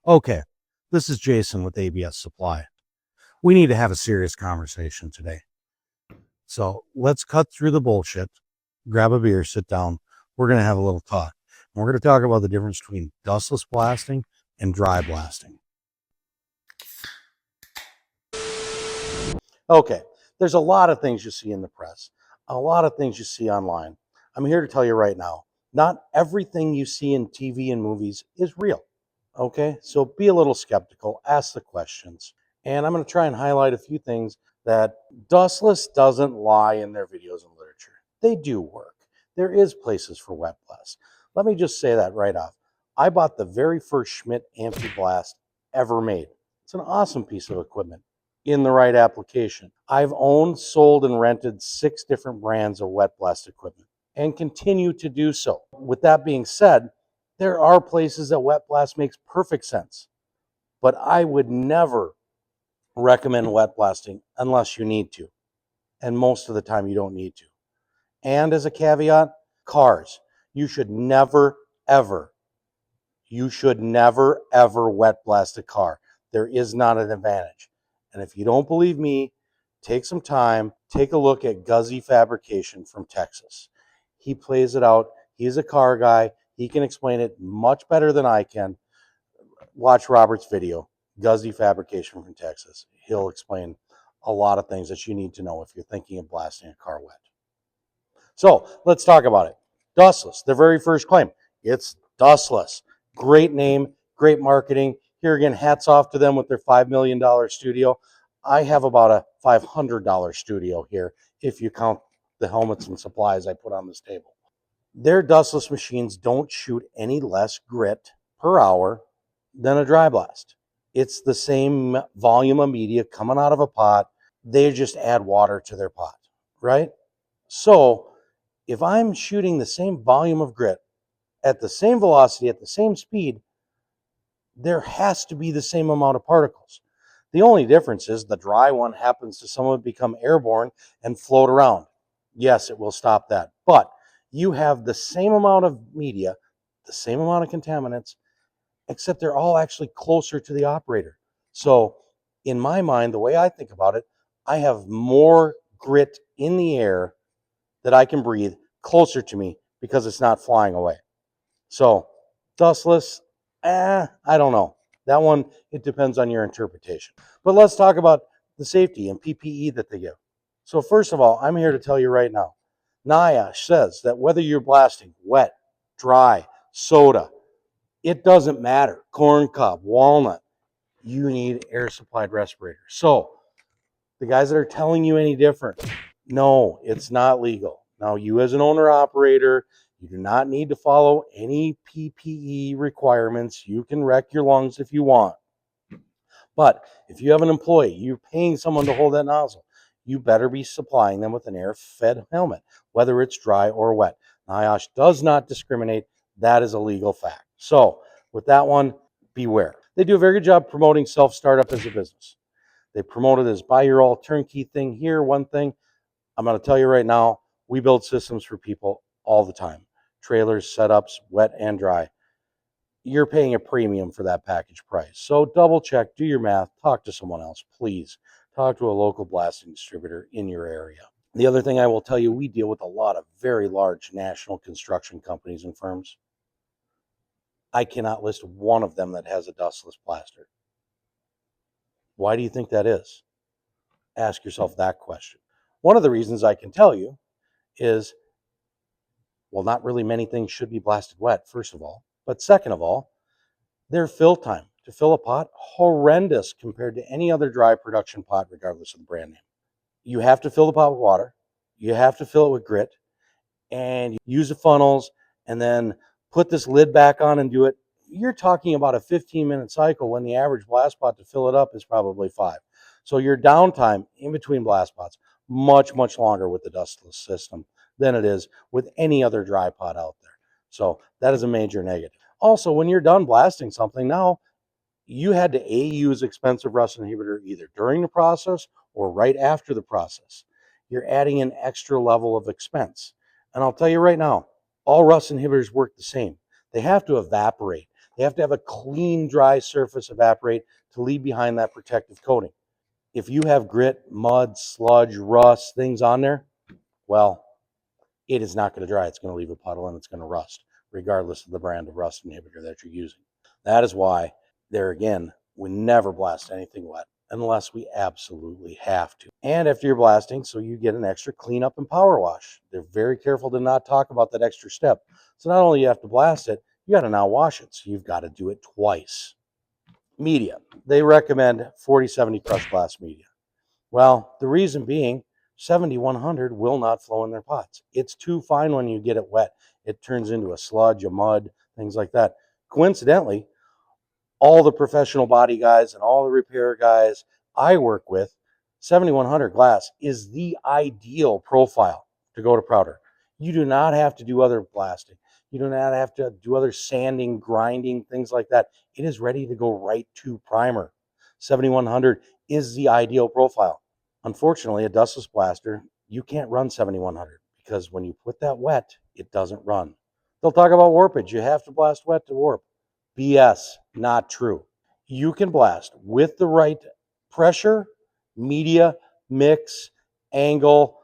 Okay, this is Jason with ABS Supply. We need to have a serious conversation today. So let's cut through the bullshit, grab a beer, sit down. We're going to have a little talk. And we're going to talk about the difference between dustless blasting and dry blasting. Okay, there's a lot of things you see in the press, a lot of things you see online. I'm here to tell you right now, not everything you see in TV and movies is real. Okay, so be a little skeptical, ask the questions. And I'm going to try and highlight a few things that Dustless doesn't lie in their videos and literature. They do work. There is places for wet blast. Let me just say that right off. I bought the very first Schmidt AmphiBlast ever made. It's an awesome piece of equipment in the right application. I've owned, sold, and rented 6 different brands of wet blast equipment and continue to do so. With that being said, there are places that wet blast makes perfect sense, but I would never recommend wet blasting unless you need to. And most of the time you don't need to. And as a caveat, cars, you should never, ever wet blast a car. There is not an advantage. And if you don't believe me, take some time, take a look at Guzzi Fabrication from Texas. He plays it out. He's a car guy. He can explain it much better than I can. Watch Robert's video, Guzzi Fabrication from Texas. He'll explain a lot of things that you need to know if you're thinking of blasting a car wet. So let's talk about it. Dustless, their very first claim. It's dustless. Great name, great marketing. Here again, hats off to them with their $5 million studio. I have about a $500 studio here if you count the helmets and supplies I put on this table. Their dustless machines don't shoot any less grit per hour than a dry blast. It's the same volume of media coming out of a pot. They just add water to their pot, right? So if I'm shooting the same volume of grit at the same velocity, at the same speed, there has to be the same amount of particles. The only difference is the dry one happens to somehow become airborne and float around. Yes, it will stop that. But you have the same amount of media, the same amount of contaminants, except they're all actually closer to the operator. So in my mind, the way I think about it, I have more grit in the air that I can breathe closer to me because it's not flying away. So dustless, I don't know. That one, it depends on your interpretation. But let's talk about the safety and PPE that they give. So first of all, I'm here to tell you right now, NIOSH says that whether you're blasting wet, dry, soda, it doesn't matter. Corn cob, walnut, you need air supplied respirators. So the guys that are telling you any different, no, it's not legal. Now, you as an owner operator, you do not need to follow any PPE requirements. You can wreck your lungs if you want. But if you have an employee, you're paying someone to hold that nozzle, you better be supplying them with an air-fed helmet, whether it's dry or wet. NIOSH does not discriminate. That is a legal fact. So with that one, beware. They do a very good job promoting self-startup as a business. They promote it as buy your all turnkey thing here. One thing I'm going to tell you right now, we build systems for people all the time. Trailers, setups, wet and dry. You're paying a premium for that package price. So double check, do your math, talk to someone else, please. Talk to a local blasting distributor in your area. The other thing I will tell you, we deal with a lot of very large national construction companies and firms. I cannot list one of them that has a dustless blaster. Why do you think that is? Ask yourself that question. One of the reasons I can tell you is, well, not really many things should be blasted wet, first of all. But second of all, their fill time to fill a pot, horrendous compared to any other dry production pot, regardless of the brand name. You have to fill the pot with water. You have to fill it with grit. And you use the funnels and then put this lid back on and do it. You're talking about a 15-minute cycle when the average blast pot to fill it up is probably 5. So your downtime in between blast pots, much, much longer with the dustless system than it is with any other dry pot out there. So that is a major negative. Also, when you're done blasting something, now you had to use expensive rust inhibitor either during the process or right after the process. You're adding an extra level of expense. And I'll tell you right now, all rust inhibitors work the same. They have to evaporate. They have to have a clean, dry surface evaporate to leave behind that protective coating. If you have grit, mud, sludge, rust, things on there, well, it is not going to dry. It's going to leave a puddle and it's going to rust, regardless of the brand of rust inhibitor that you're using. That is why, there again, we never blast anything wet unless we absolutely have to. And after you're blasting, so you get an extra cleanup and power wash. They're very careful to not talk about that extra step. So not only you have to blast it, you got to now wash it. So you've got to do it twice. Media. They recommend 40-70 crush blast media. Well, the reason being, 7100 will not flow in their pots. It's too fine when you get it wet. It turns into a sludge, a mud, things like that. Coincidentally, all the professional body guys and all the repair guys I work with, 7100 glass is the ideal profile to go to powder. You do not have to do other blasting. You do not have to do other sanding, grinding, things like that. It is ready to go right to primer. 7100 is the ideal profile. Unfortunately, a dustless blaster, you can't run 7100 because when you put that wet, it doesn't run. They'll talk about warpage. You have to blast wet to warp. BS, not true. You can blast with the right pressure, media, mix, angle,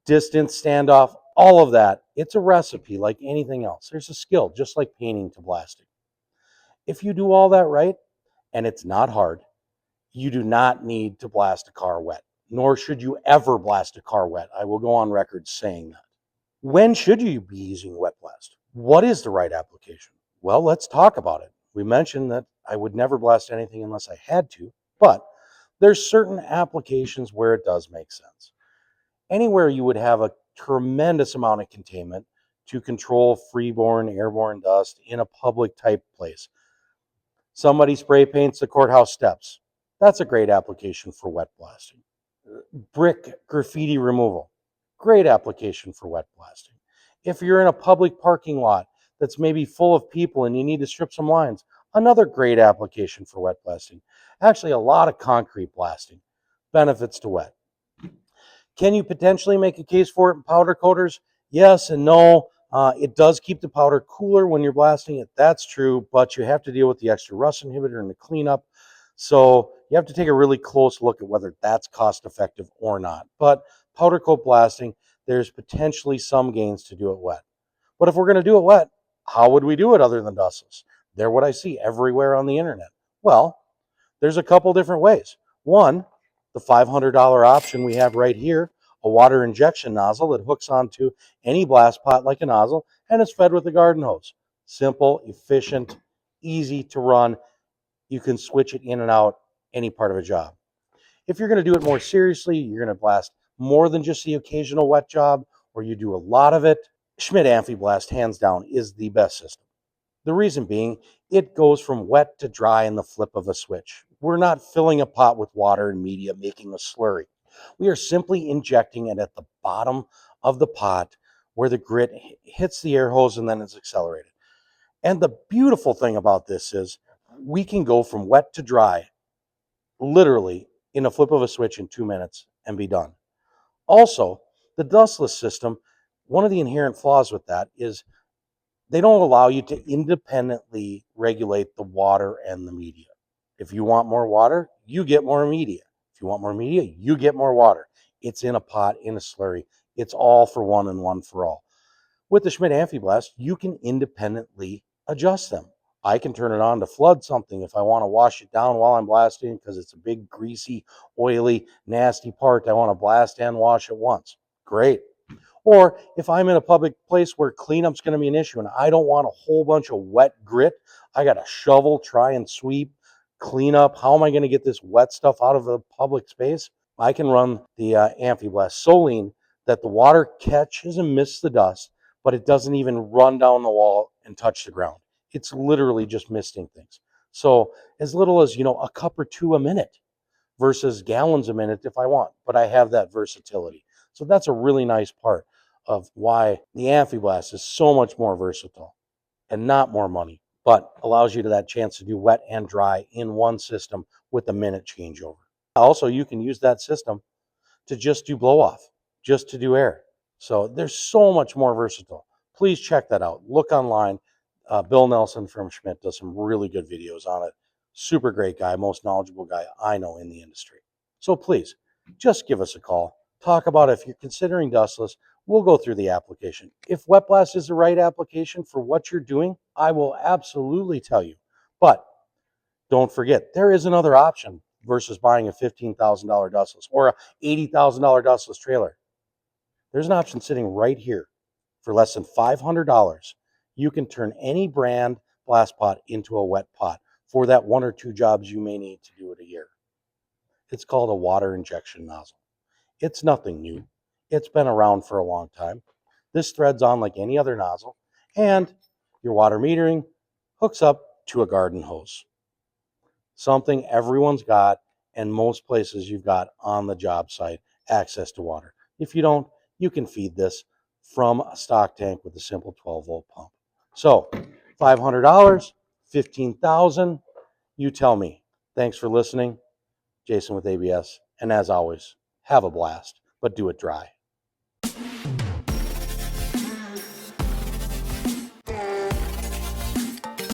distance, standoff, all of that. It's a recipe like anything else. There's a skill, just like painting to blasting. If you do all that right, and it's not hard, you do not need to blast a car wet, nor should you ever blast a car wet. I will go on record saying that. When should you be using wet blast? What is the right application? Well, let's talk about it. We mentioned that I would never blast anything unless I had to, but there's certain applications where it does make sense. Anywhere you would have a tremendous amount of containment to control freeborne, airborne dust in a public type place. Somebody spray paints the courthouse steps. That's a great application for wet blasting. Brick graffiti removal. Great application for wet blasting. If you're in a public parking lot that's maybe full of people and you need to strip some lines, another great application for wet blasting. Actually, a lot of concrete blasting. Benefits to wet. Can you potentially make a case for it in powder coaters? Yes and no. It does keep the powder cooler when you're blasting it. That's true, but you have to deal with the extra rust inhibitor and the cleanup. So you have to take a really close look at whether that's cost effective or not. But powder coat blasting, there's potentially some gains to do it wet. But if we're going to do it wet, how would we do it other than dustless? They're what I see everywhere on the internet. Well, there's a couple different ways. One, the $500 option we have right here, a water injection nozzle that hooks onto any blast pot like a nozzle and is fed with a garden hose. Simple, efficient, easy to run. You can switch it in and out any part of a job. If you're going to do it more seriously, you're going to blast more than just the occasional wet job, or you do a lot of it, Schmidt AmphiBlast, hands down, is the best system. The reason being, it goes from wet to dry in the flip of a switch. We're not filling a pot with water and media, making a slurry. We are simply injecting it at the bottom of the pot where the grit hits the air hose and then it's accelerated. And the beautiful thing about this is we can go from wet to dry, literally in a flip of a switch in 2 minutes and be done. Also, the dustless system, one of the inherent flaws with that is they don't allow you to independently regulate the water and the media. If you want more water, you get more media. If you want more media, you get more water. It's in a pot, in a slurry. It's all for one and one for all. With the Schmidt AmphiBlast, you can independently adjust them. I can turn it on to flood something if I want to wash it down while I'm blasting because it's a big, greasy, oily, nasty part I want to blast and wash at once. Great. Or if I'm in a public place where cleanup's going to be an issue and I don't want a whole bunch of wet grit, I got to shovel, try and sweep, clean up. How am I going to get this wet stuff out of the public space? I can run the AmphiBlast so lean that the water catches and misses the dust, but it doesn't even run down the wall and touch the ground. It's literally just misting things. So as little as, a cup or two a minute versus gallons a minute if I want, but I have that versatility. So that's a really nice part of why the AmphiBlast is so much more versatile and not more money, but allows you to that chance to do wet and dry in one system with a minute changeover. Also, you can use that system to just do blow off, just to do air. So there's so much more versatile. Please check that out. Look online. Bill Nelson from Schmidt does some really good videos on it. Super great guy, most knowledgeable guy I know in the industry. So please, just give us a call. Talk about it. If you're considering Dustless, we'll go through the application. If Wet Blast is the right application for what you're doing, I will absolutely tell you. But don't forget, there is another option versus buying a $15,000 Dustless or a $80,000 Dustless trailer. There's an option sitting right here for less than $500. You can turn any brand blast pot into a wet pot for that 1 or 2 jobs you may need to do it a year. It's called a water injection nozzle. It's nothing new. It's been around for a long time. This threads on like any other nozzle, and your water metering hooks up to a garden hose. Something everyone's got, and most places you've got on the job site access to water. If you don't, you can feed this from a stock tank with a simple 12-volt pump. So $500, $15,000, you tell me. Thanks for listening. Jason with ABS. And as always, have a blast, but do it dry.